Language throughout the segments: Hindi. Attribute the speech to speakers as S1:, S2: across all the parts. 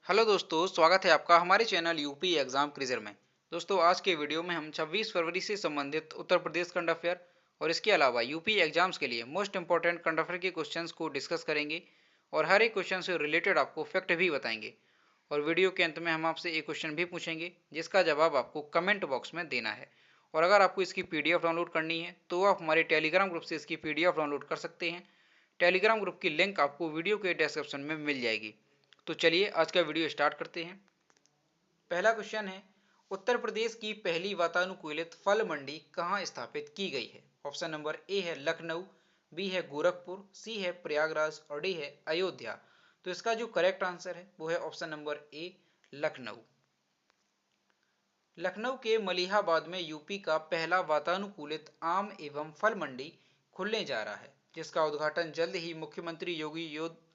S1: हेलो दोस्तों, स्वागत है आपका हमारे चैनल यूपी एग्जाम क्विज़र में। दोस्तों, आज के वीडियो में हम 26 फरवरी से संबंधित उत्तर प्रदेश करंट अफेयर और इसके अलावा यूपी एग्जाम्स के लिए मोस्ट इंपॉर्टेंट करंट अफेयर के क्वेश्चंस को डिस्कस करेंगे और हर एक क्वेश्चन से रिलेटेड आपको फैक्ट भी बताएंगे। और वीडियो के अंत में हम आपसे एक क्वेश्चन भी पूछेंगे जिसका जवाब आपको कमेंट बॉक्स में देना है। और अगर आपको इसकी पीडीएफ डाउनलोड करनी है तो आप हमारे टेलीग्राम ग्रुप से इसकी पीडीएफ डाउनलोड कर सकते हैं। टेलीग्राम ग्रुप की लिंक आपको वीडियो के डिस्क्रिप्शन में मिल जाएगी। तो चलिए आज का वीडियो स्टार्ट करते हैं। पहला क्वेश्चन है, उत्तर प्रदेश की पहली वातानुकूलित फल मंडी कहाँ स्थापित की गई है? ऑप्शन नंबर ए है लखनऊ, बी है गोरखपुर, सी है प्रयागराज और डी है अयोध्या। तो इसका जो करेक्ट आंसर है वो है ऑप्शन नंबर ए लखनऊ। लखनऊ के मलिहाबाद में यूपी का पहला वातानुकूलित आम एवं फल मंडी खुलने जा रहा है, जिसका उद्घाटन जल्द ही मुख्यमंत्री योगी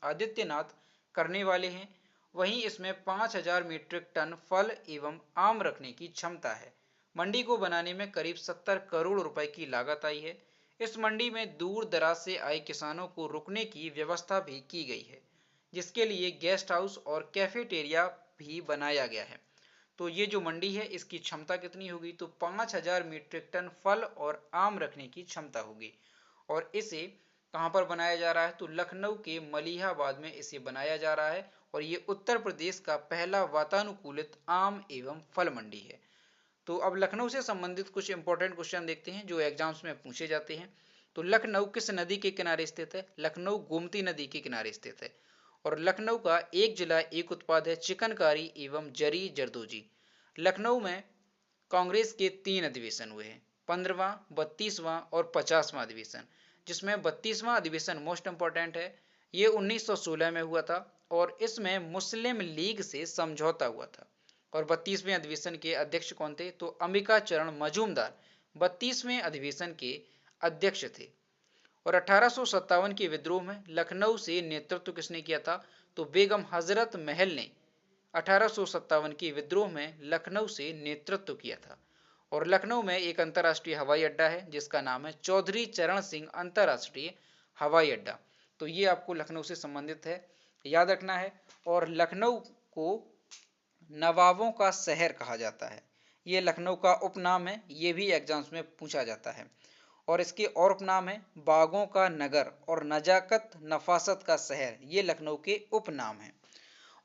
S1: आदित्यनाथ करने वाले हैं। वहीं इसमें 5,000 मीट्रिक टन फल एवं आम रखने की क्षमता है। मंडी को बनाने में करीब 70 करोड़ रुपए की लागत आई है। इस मंडी में दूर दराज से आए किसानों को रुकने की व्यवस्था भी की गई है, जिसके लिए गेस्ट हाउस और कैफेटेरिया भी बनाया गया है। तो ये जो मंडी है इसकी क्षमता कितनी होगी? तो 5,000 मीट्रिक टन फल और आम रखने की क्षमता होगी। और इसे कहाँ पर बनाया जा रहा है? तो लखनऊ के मलिहाबाद में इसे बनाया जा रहा है और ये उत्तर प्रदेश का पहला वातानुकूलित आम एवं फल मंडी है। तो अब लखनऊ से संबंधित कुछ इंपॉर्टेंट क्वेश्चन देखते हैं जो एग्जाम्स में पूछे जाते हैं। तो लखनऊ किस नदी के किनारे स्थित है? लखनऊ गोमती नदी के किनारे स्थित है। और लखनऊ का एक जिला एक उत्पाद है चिकनकारी एवं जरी जरदोजी। लखनऊ में कांग्रेस के 3 अधिवेशन हुए हैं, 15वां, 32वां और 50वां अधिवेशन, जिसमें 32वां अधिवेशन मोस्ट इंपॉर्टेंट है। ये 1916 में हुआ था और इसमें मुस्लिम लीग से समझौता हुआ था। और 32वें अधिवेशन के अध्यक्ष कौन थे? तो अंबिका चरण मजूमदार 32वें अधिवेशन के अध्यक्ष थे। और 1857 के विद्रोह में लखनऊ से नेतृत्व किसने किया था? तो बेगम हजरत महल ने 1857 के विद्रोह में लखनऊ से नेतृत्व किया था। और लखनऊ में एक अंतर्राष्ट्रीय हवाई अड्डा है जिसका नाम है चौधरी चरण सिंह अंतर्राष्ट्रीय हवाई अड्डा। तो ये आपको लखनऊ से संबंधित है, याद रखना है। और लखनऊ को नवाबों का शहर कहा जाता है, ये लखनऊ का उपनाम है, ये भी एग्जाम्स में पूछा जाता है। और इसके और उपनाम है बागों का नगर और नजाकत नफासत का शहर, ये लखनऊ के उपनाम है।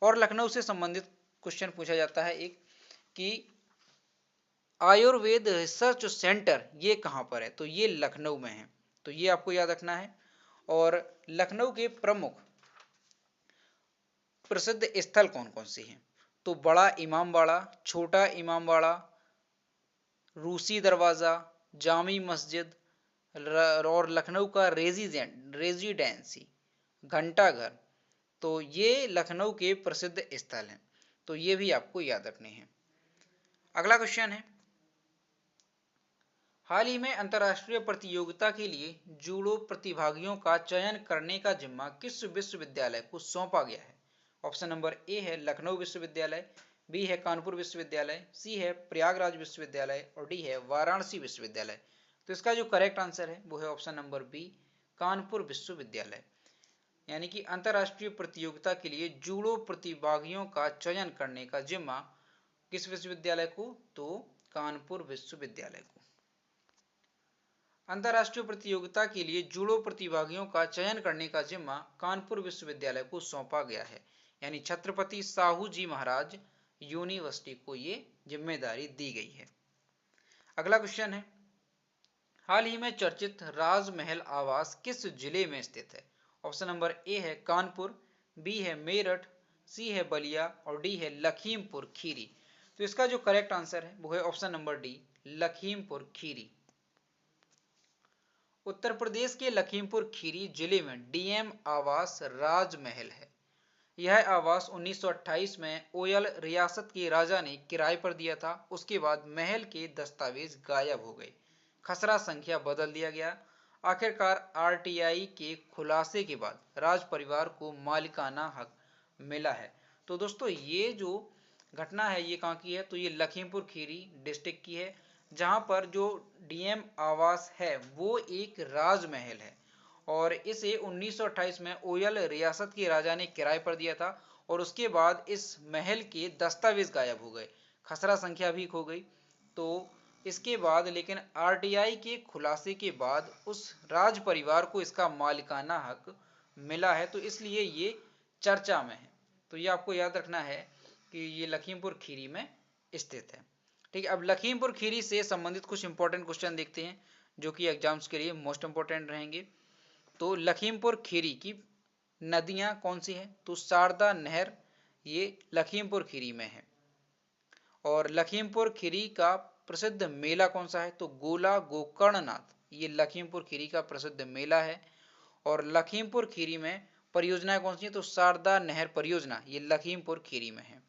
S1: और लखनऊ से संबंधित क्वेश्चन पूछा जाता है एक कि आयुर्वेद रिसर्च सेंटर ये कहाँ पर है? तो ये लखनऊ में है, तो ये आपको याद रखना है। और लखनऊ के प्रमुख प्रसिद्ध स्थल कौन कौन से हैं? तो बड़ा इमामबाड़ा, छोटा इमामबाड़ा, रूसी दरवाज़ा, जामी मस्जिद और लखनऊ का रेजिडेंसी घंटाघर। तो ये लखनऊ के प्रसिद्ध स्थल हैं, तो ये भी आपको याद रखने हैं। अगला क्वेश्चन है, हाल ही में अंतर्राष्ट्रीय प्रतियोगिता के लिए जूडो प्रतिभागियों का चयन करने का जिम्मा किस विश्वविद्यालय को सौंपा गया है? ऑप्शन नंबर ए है लखनऊ विश्वविद्यालय, बी है कानपुर विश्वविद्यालय, सी है प्रयागराज विश्वविद्यालय और डी है वाराणसी विश्वविद्यालय। तो इसका जो करेक्ट आंसर है वो है ऑप्शन नंबर बी कानपुर विश्वविद्यालय। यानी कि अंतर्राष्ट्रीय प्रतियोगिता के लिए जूडो प्रतिभागियों का चयन करने का जिम्मा किस विश्वविद्यालय को? तो कानपुर विश्वविद्यालय को। अंतर्राष्ट्रीय प्रतियोगिता के लिए जूडो प्रतिभागियों का चयन करने का जिम्मा कानपुर विश्वविद्यालय को सौंपा गया है, यानी छत्रपति साहू जी महाराज यूनिवर्सिटी को ये जिम्मेदारी दी गई है। अगला क्वेश्चन है, हाल ही में चर्चित राजमहल आवास किस जिले में स्थित है? ऑप्शन नंबर ए है कानपुर, बी है मेरठ, सी है बलिया और डी है लखीमपुर खीरी। तो इसका जो करेक्ट आंसर है वो है option number D Lakhimpur Kheri. Uttar Pradesh के लखीमपुर खीरी जिले में डीएम आवास राजमहल है। यह आवास 1928 में ओयल रियासत के राजा ने किराए पर दिया था। उसके बाद महल के दस्तावेज गायब हो गए, खसरा संख्या बदल दिया गया। आखिरकार आरटीआई के खुलासे के बाद राज परिवार को मालिकाना हक मिला है। तो दोस्तों ये जो घटना है ये कहाँ की है? तो ये लखीमपुर खीरी डिस्ट्रिक्ट की है, जहाँ पर जो डीएम आवास है वो एक राजमहल है और इसे 1928 में ओयल रियासत के राजा ने किराए पर दिया था और उसके बाद इस महल के दस्तावेज गायब हो गए, खसरा संख्या भी खो गई। तो इसके बाद लेकिन आरटीआई के खुलासे के बाद उस राज परिवार को इसका मालिकाना हक मिला है, तो इसलिए ये चर्चा में है। तो ये आपको याद रखना है कि ये लखीमपुर खीरी में स्थित है। ठीक है, अब लखीमपुर खीरी से संबंधित कुछ इंपॉर्टेंट क्वेश्चन देखते हैं जो कि एग्जाम्स के लिए मोस्ट इंपॉर्टेंट रहेंगे। तो लखीमपुर खीरी की नदियां कौन सी हैं? तो शारदा नहर ये लखीमपुर खीरी में है। और लखीमपुर खीरी का प्रसिद्ध मेला कौन सा है? तो गोला गोकर्णनाथ, ये लखीमपुर खीरी का प्रसिद्ध मेला है। और लखीमपुर खीरी में परियोजनाएं कौन सी हैं? तो शारदा नहर परियोजना, ये लखीमपुर खीरी में है।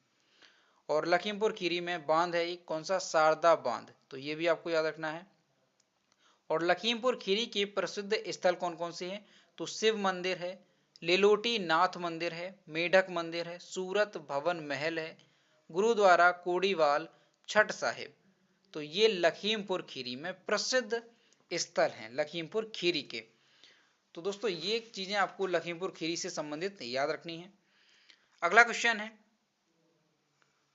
S1: और लखीमपुर खीरी में बांध है एक, कौन सा? शारदा बांध, तो ये भी आपको याद रखना है। और लखीमपुर खीरी के प्रसिद्ध स्थल कौन कौन से हैं? तो शिव मंदिर है, लिलोटी नाथ मंदिर है, मेढक मंदिर है, सूरत भवन महल है, गुरुद्वारा कोड़ीवाल, छठ साहिब। तो ये लखीमपुर खीरी में प्रसिद्ध स्थल हैं लखीमपुर खीरी के। तो दोस्तों ये चीजें आपको लखीमपुर खीरी से संबंधित याद रखनी है। अगला क्वेश्चन है,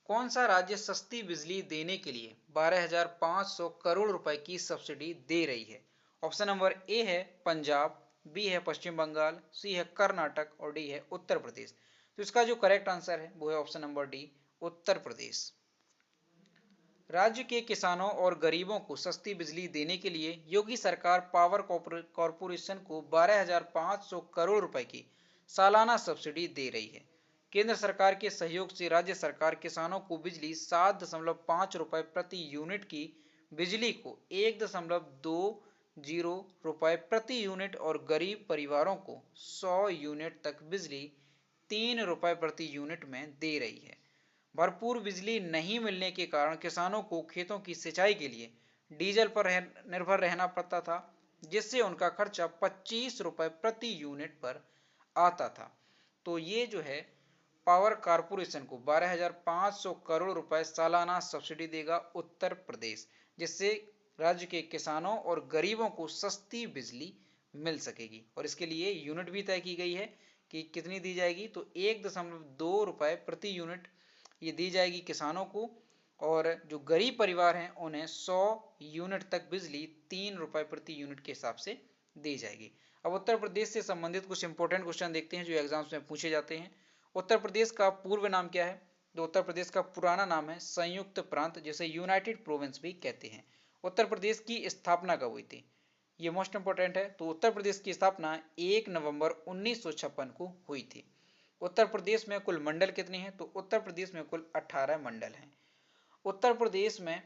S1: कौन सा राज्य सस्ती बिजली देने के लिए 12,500 करोड़ रुपए की सब्सिडी दे रही है? ऑप्शन नंबर ए है पंजाब, बी है पश्चिम बंगाल, सी है कर्नाटक और डी है उत्तर प्रदेश। तो इसका जो करेक्ट आंसर है वो है option number D, Uttar Pradesh. राज्य के किसानों और गरीबों को सस्ती बिजली देने के लिए योगी सरकार पावर कॉरपोरेशन को 12,500 करोड़ रुपए की सालाना सब्सिडी दे रही है। केंद्र सरकार के सहयोग से राज्य सरकार किसानों को बिजली 7.5 रुपए प्रति यूनिट की बिजली को 1.20 रुपए प्रति यूनिट और गरीब परिवारों को 100 यूनिट तक बिजली 3 रुपए प्रति यूनिट में दे रही है। भरपूर बिजली नहीं मिलने के कारण किसानों को खेतों की सिंचाई के लिए डीजल पर निर्भर रहना पड़ता था, जिससे उनका खर्चा 25 रुपए प्रति यूनिट पर आता था। तो ये जो है पावर कारपोरेशन को 12,500 करोड़ रुपए सालाना सब्सिडी देगा उत्तर प्रदेश, जिससे राज्य के किसानों और गरीबों को सस्ती बिजली मिल सकेगी। और इसके लिए यूनिट भी तय की गई है कि कितनी दी जाएगी, तो 1.2 रुपए प्रति यूनिट ये दी जाएगी किसानों को, और जो गरीब परिवार हैं उन्हें 100 यूनिट तक बिजली 3 रुपए प्रति यूनिट के हिसाब से दी जाएगी। अब उत्तर प्रदेश से संबंधित कुछ इंपॉर्टेंट क्वेश्चन देखते हैं जो एग्जाम्स में पूछे जाते हैं। उत्तर प्रदेश का पूर्व नाम क्या है? तो उत्तर प्रदेश का पुराना नाम है संयुक्त प्रांत, जिसे यूनाइटेड प्रोविंस भी कहते हैं। उत्तर प्रदेश की स्थापना कब हुई थी? ये मोस्ट इंपॉर्टेंट है। तो उत्तर प्रदेश की स्थापना 1 नवंबर 1956 को हुई थी। उत्तर प्रदेश में कुल मंडल कितने हैं? तो उत्तर प्रदेश में कुल 18 मंडल हैं। उत्तर प्रदेश में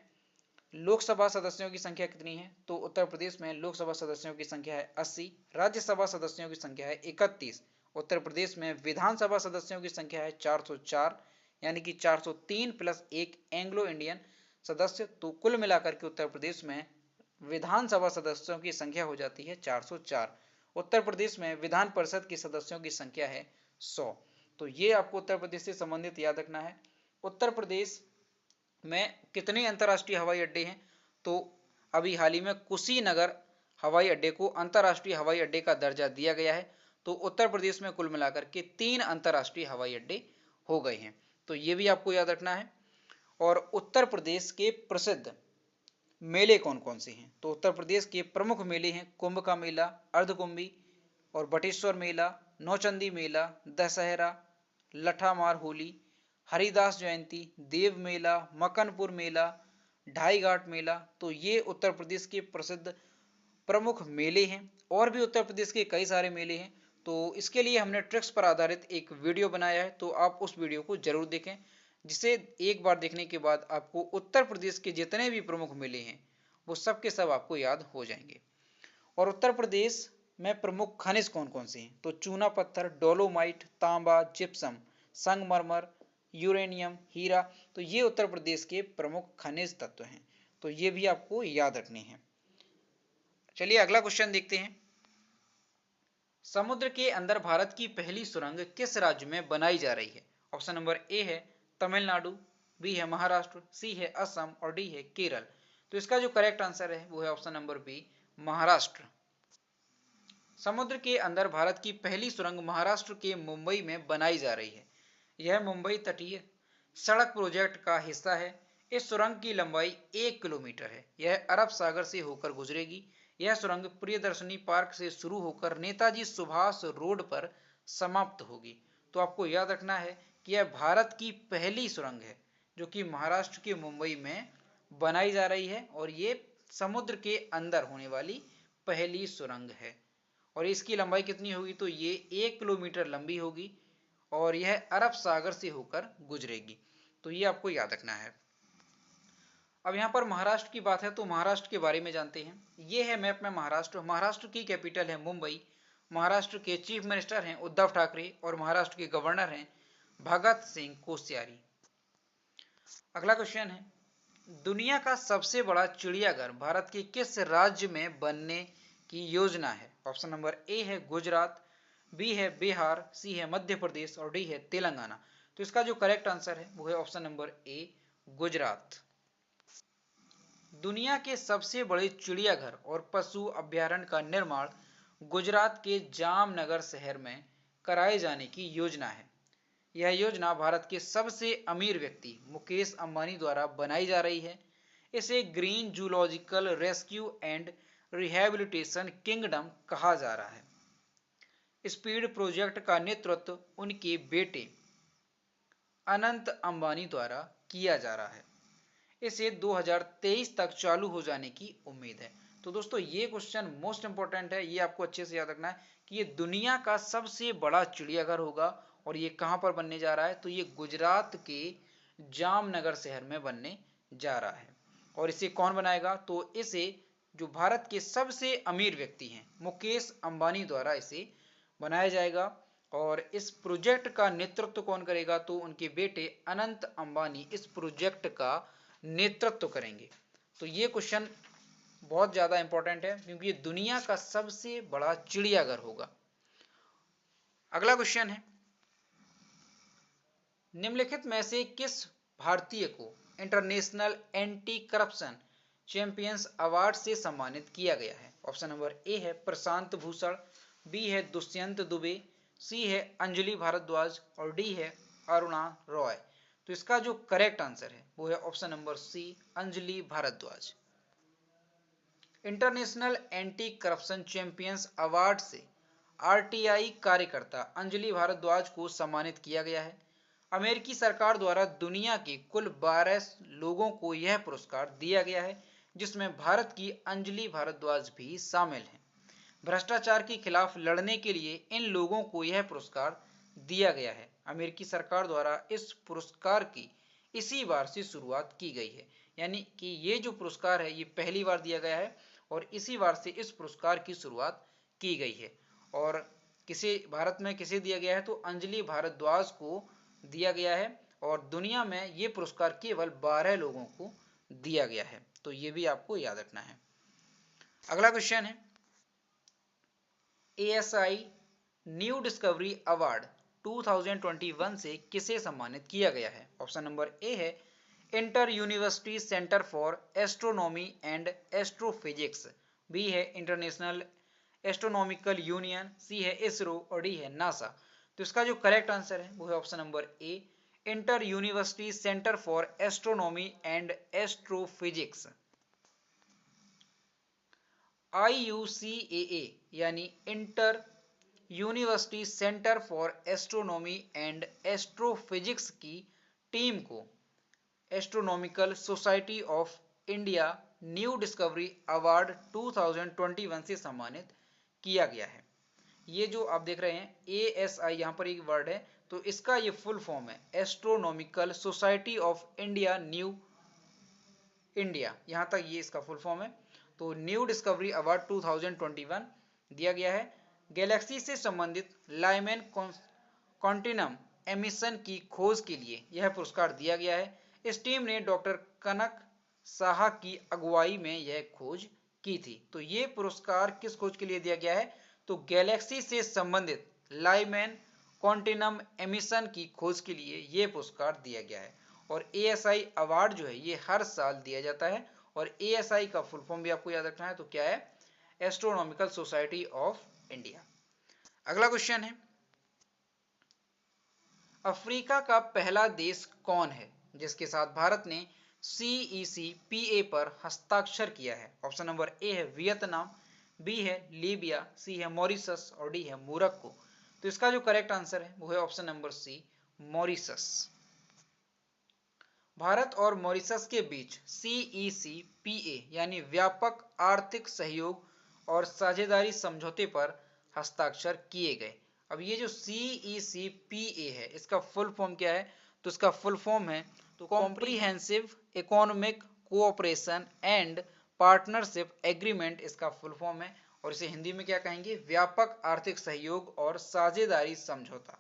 S1: लोकसभा सदस्यों की संख्या कितनी है? तो उत्तर प्रदेश में लोकसभा सदस्यों की संख्या है 80, राज्यसभा सदस्यों की संख्या है 31। उत्तर प्रदेश में विधानसभा सदस्यों की संख्या है 404, यानी कि 403 प्लस एक एंग्लो इंडियन सदस्य। तो कुल मिलाकर के उत्तर प्रदेश में विधानसभा सदस्यों की संख्या हो जाती है 404। उत्तर प्रदेश में विधान परिषद के सदस्यों की संख्या है 100। तो ये आपको उत्तर प्रदेश से संबंधित याद रखना है। उत्तर प्रदेश में कितने अंतर्राष्ट्रीय हवाई अड्डे हैं? तो अभी हाल ही में कुशीनगर हवाई अड्डे को अंतर्राष्ट्रीय हवाई अड्डे का दर्जा दिया गया है। तो उत्तर प्रदेश में कुल मिलाकर के 3 अंतर्राष्ट्रीय हवाई अड्डे हो गए हैं। तो ये भी आपको याद रखना है। और उत्तर प्रदेश के प्रसिद्ध मेले कौन कौन से हैं? तो उत्तर प्रदेश के प्रमुख मेले हैं कुंभ का मेला, अर्धकुंभी और बटेश्वर मेला, नौचंदी मेला, दशहरा, लठामार होली, हरिदास जयंती, देव मेला, मकनपुर मेला, ढाई घाट मेला। तो ये उत्तर प्रदेश के प्रसिद्ध प्रमुख मेले हैं। और भी उत्तर प्रदेश के कई सारे मेले हैं। तो इसके लिए हमने ट्रिक्स पर आधारित एक वीडियो बनाया है, तो आप उस वीडियो को जरूर देखें, जिसे एक बार देखने के बाद आपको उत्तर प्रदेश के जितने भी प्रमुख मेले हैं वो सब के सब आपको याद हो जाएंगे। और उत्तर प्रदेश में प्रमुख खनिज कौन कौन से हैं? तो चूना पत्थर, डोलोमाइट, तांबा, जिप्सम, संगमरमर, यूरेनियम, हीरा। तो ये उत्तर प्रदेश के प्रमुख खनिज तत्व हैं। तो ये भी आपको याद रखने हैं। चलिए अगला क्वेश्चन देखते हैं। समुद्र के अंदर भारत की पहली सुरंग किस राज्य में बनाई जा रही है? ऑप्शन नंबर ए है तमिलनाडु, बी है महाराष्ट्र, सी है असम और डी है केरल। तो इसका जो करेक्ट आंसर है वो है ऑप्शन नंबर बी, महाराष्ट्र। समुद्र के अंदर भारत की पहली सुरंग महाराष्ट्र के मुंबई में बनाई जा रही है। यह मुंबई तटीय सड़क प्रोजेक्ट का हिस्सा है। इस सुरंग की लंबाई 1 किलोमीटर है। यह अरब सागर से होकर गुजरेगी। यह सुरंग प्रियदर्शनी पार्क से शुरू होकर नेताजी सुभाष रोड पर समाप्त होगी। तो आपको याद रखना है कि यह भारत की पहली सुरंग है जो कि महाराष्ट्र के मुंबई में बनाई जा रही है और ये समुद्र के अंदर होने वाली पहली सुरंग है। और इसकी लंबाई कितनी होगी, तो ये 1 किलोमीटर लंबी होगी और यह अरब सागर से होकर गुजरेगी। तो ये आपको याद रखना है। अब यहाँ पर महाराष्ट्र की बात है तो महाराष्ट्र के बारे में जानते हैं। ये है मैप में महाराष्ट्र। महाराष्ट्र की कैपिटल है मुंबई। महाराष्ट्र के चीफ मिनिस्टर हैं उद्धव ठाकरे और महाराष्ट्र के गवर्नर हैं भगत सिंह कोश्यारी। अगला क्वेश्चन है, दुनिया का सबसे बड़ा चिड़ियाघर भारत के किस राज्य में बनने की योजना है? ऑप्शन नंबर ए है गुजरात, बी है बिहार, सी है मध्य प्रदेश और डी है तेलंगाना। तो इसका जो करेक्ट आंसर है वो है ऑप्शन नंबर ए गुजरात। दुनिया के सबसे बड़े चिड़ियाघर और पशु अभ्यारण्य का निर्माण गुजरात के जामनगर शहर में कराए जाने की योजना है। यह योजना भारत के सबसे अमीर व्यक्ति मुकेश अंबानी द्वारा बनाई जा रही है। इसे green zoological rescue and rehabilitation kingdom कहा जा रहा है। स्पीड प्रोजेक्ट का नेतृत्व उनके बेटे अनंत अंबानी द्वारा किया जा रहा है। इसे 2023 तक चालू हो जाने की उम्मीद है। तो दोस्तों ये क्वेश्चन मोस्ट इंपॉर्टेंट है, ये आपको अच्छे से याद रखना है कि ये दुनिया का सबसे बड़ा चिड़ियाघर होगा और ये कहां पर बनने जा रहा है, तो ये गुजरात के जामनगर शहर में बनने जा रहा है। और इसे कौन बनाएगा, तो इसे जो भारत के सबसे अमीर व्यक्ति हैं मुकेश अंबानी द्वारा इसे बनाया जाएगा। और इस प्रोजेक्ट का नेतृत्व कौन करेगा, तो उनके बेटे अनंत अंबानी इस प्रोजेक्ट का नेतृत्व करेंगे। तो ये क्वेश्चन बहुत ज्यादा इंपॉर्टेंट है क्योंकि ये दुनिया का सबसे बड़ा चिड़ियाघर होगा। अगला क्वेश्चन है, निम्नलिखित में से किस भारतीय को international anti corruption champions award से सम्मानित किया गया है? ऑप्शन नंबर ए है प्रशांत भूषण, बी है दुष्यंत दुबे, सी है अंजलि भारद्वाज और डी है अरुणा रॉय। तो इसका जो करेक्ट आंसर है वो है option number C Anjali Bhardwaj. International anti corruption champions award से आरटीआई कार्यकर्ता अंजलि भारद्वाज को सम्मानित किया गया है। अमेरिकी सरकार द्वारा दुनिया के कुल 12 लोगों को यह पुरस्कार दिया गया है जिसमें भारत की अंजलि भारद्वाज भी शामिल हैं। भ्रष्टाचार के खिलाफ लड़ने के लिए इन लोगों को यह पुरस्कार दिया गया है। अमेरिकी सरकार द्वारा इस पुरस्कार की इसी बार से शुरुआत की गई है, यानी कि ये जो पुरस्कार है ये पहली बार दिया गया है और इसी बार से इस पुरस्कार की शुरुआत की गई है। और किसे भारत में किसे दिया गया है, तो अंजलि भारद्वाज को दिया गया है और दुनिया में ये पुरस्कार केवल 12 लोगों को दिया गया है। तो ये भी आपको याद रखना है। अगला क्वेश्चन है, ASI न्यू डिस्कवरी अवार्ड 2021 से किसे सम्मानित किया गया है? ऑप्शन नंबर ए है inter university centre for astronomy and astrophysics, B है इंटरनेशनल एस्ट्रोनॉमिकल यूनियन, सी है इसरो और डी है नासा। तो इसका जो करेक्ट आंसर है वो है option number A inter university centre for astronomy and astrophysics. IUCAA यानी inter university centre for astronomy and astrophysics की टीम को astronomical society of India new discovery award 2021 से सम्मानित किया गया है। ये जो आप देख रहे हैं ASI यहाँ पर एक वर्ड है, तो इसका ये फुल फॉर्म है astronomical society of India new India, यहाँ तक ये इसका फुल फॉर्म है। तो न्यू डिस्कवरी अवार्ड 2021 दिया गया है। गैलेक्सी से संबंधित लाइमैन कॉन्टिनम एमिशन की खोज के लिए यह पुरस्कार दिया गया है। इस टीम ने डॉक्टर कनक साहा की अगुवाई में यह खोज की थी। तो ये पुरस्कार किस खोज के लिए दिया गया है, तो गैलेक्सी से संबंधित लाइमैन कॉन्टिनम एमिशन की खोज के लिए यह पुरस्कार दिया गया है। और ASI अवार्ड जो है ये हर साल दिया जाता है और ASI का फुल फॉर्म भी आपको याद रखना है, तो क्या है, एस्ट्रोनॉमिकल सोसाइटी ऑफ इंडिया। अगला क्वेश्चन है, अफ्रीका का पहला देश कौन है जिसके साथ भारत ने CECPA पर हस्ताक्षर किया है? ऑप्शन नंबर ए है वियतनाम, बी है लीबिया, सी है मॉरिशस और डी है मोरक्को। तो इसका जो करेक्ट आंसर है वो है option number C, Mauritius. Bharat और मॉरिशस के बीच CECPA यानी व्यापक आर्थिक सहयोग और साझेदारी समझौते पर हस्ताक्षर किए गए। अब ये जो CECPA है इसका फुल फॉर्म क्या है? तो इसका फुल फॉर्म है तो comprehensive economic cooperation and partnership agreement, इसका फुल फॉर्म है। और इसे हिंदी में क्या कहेंगे? व्यापक आर्थिक सहयोग और साझेदारी समझौता।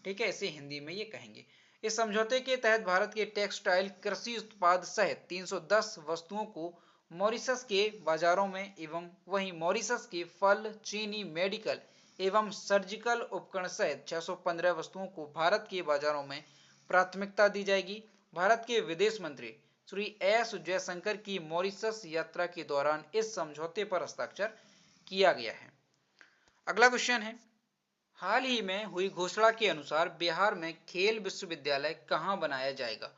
S1: ठीक है, इसे हिंदी में ये कहेंगे। इस समझौते के तहत भारत के टेक्सटाइल, कृषि उत्पाद सहित 310 वस्तुओं को मॉरिशस के बाजारों में एवं वहीं मॉरिशस के फल, चीनी, मेडिकल एवं सर्जिकल उपकरण सहित 615 वस्तुओं को भारत के बाजारों में प्राथमिकता दी जाएगी। भारत के विदेश मंत्री श्री एस जयशंकर की मॉरिशस यात्रा के दौरान इस समझौते पर हस्ताक्षर किया गया है। अगला क्वेश्चन है, हाल ही में हुई घोषणा के अनुसार बिहार में खेल विश्वविद्यालय कहाँ बनाया जाएगा?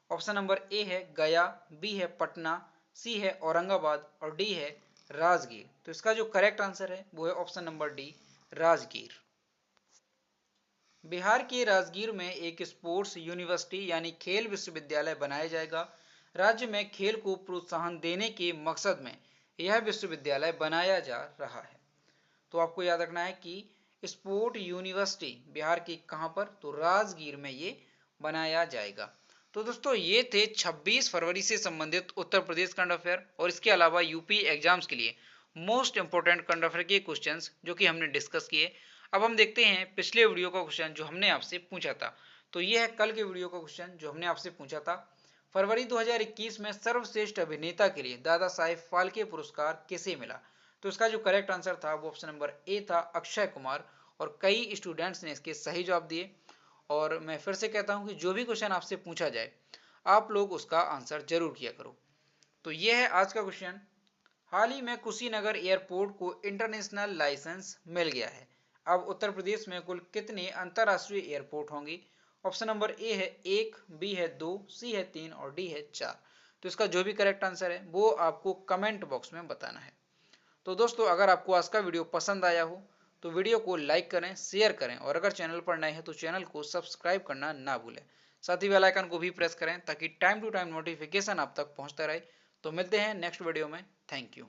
S1: ऑप्शन नंबर ए है गया, बी है पटना, सी है औरंगाबाद और डी है राजगीर। तो इसका जो करेक्ट आंसर है वो है option number D, Rajgir. Bihar के राजगीर में एक स्पोर्ट्स यूनिवर्सिटी यानी खेल विश्वविद्यालय बनाया जाएगा। राज्य में खेल को प्रोत्साहन देने के मकसद में यह विश्वविद्यालय बनाया जा रहा है। तो आपको याद रखना है कि स्पोर्ट यूनिवर्सिटी बिहार की कहां पर? तो राजगीर में ये बनाया जाएगा। तो दोस्तों ये थे 26 फरवरी से संबंधित उत्तर प्रदेश करंट अफेयर और इसके अलावा यूपी एग्जाम्स के लिए मोस्ट इंपोर्टेंट करंट अफेयर के क्वेश्चंस जो कि हमने डिस्कस किए। अब हम देखते हैं पिछले वीडियो का क्वेश्चन जो हमने आपसे पूछा था। तो ये है कल के वीडियो का क्वेश्चन जो हमने आपसे पूछा था, फरवरी 2021 में सर्वश्रेष्ठ अभिनेता के लिए दादा साहेब फाल्के पुरस्कार किसे मिला? तो इसका जो करेक्ट आंसर था वो ऑप्शन नंबर ए था, अक्षय कुमार। और कई स्टूडेंट्स ने इसके सही जवाब दिए। और मैं फिर से कहता हूं कि जो भी क्वेश्चन आपसे पूछा जाए आप लोग उसका आंसर जरूर किया करो। तो ये है आज का क्वेश्चन, हाल ही में कुशीनगर एयरपोर्ट को इंटरनेशनल लाइसेंस मिल गया है। अब उत्तर प्रदेश में कुल कितने अंतरराष्ट्रीय एयरपोर्ट होंगे? ऑप्शन नंबर ए है 1, बी है 2, सी है 3 और डी है 4। तो इसका जो भी करेक्ट आंसर है वो आपको कमेंट बॉक्स में बताना है। तो दोस्तों अगर आपको आज का वीडियो पसंद आया हो तो वीडियो को लाइक करें, शेयर करें और अगर चैनल पर नए हैं तो चैनल को सब्सक्राइब करना ना भूलें। साथ ही बेल आइकन को भी प्रेस करें ताकि टाइम टू टाइम नोटिफिकेशन आप तक पहुंचता रहे। तो मिलते हैं नेक्स्ट वीडियो में। Thank you.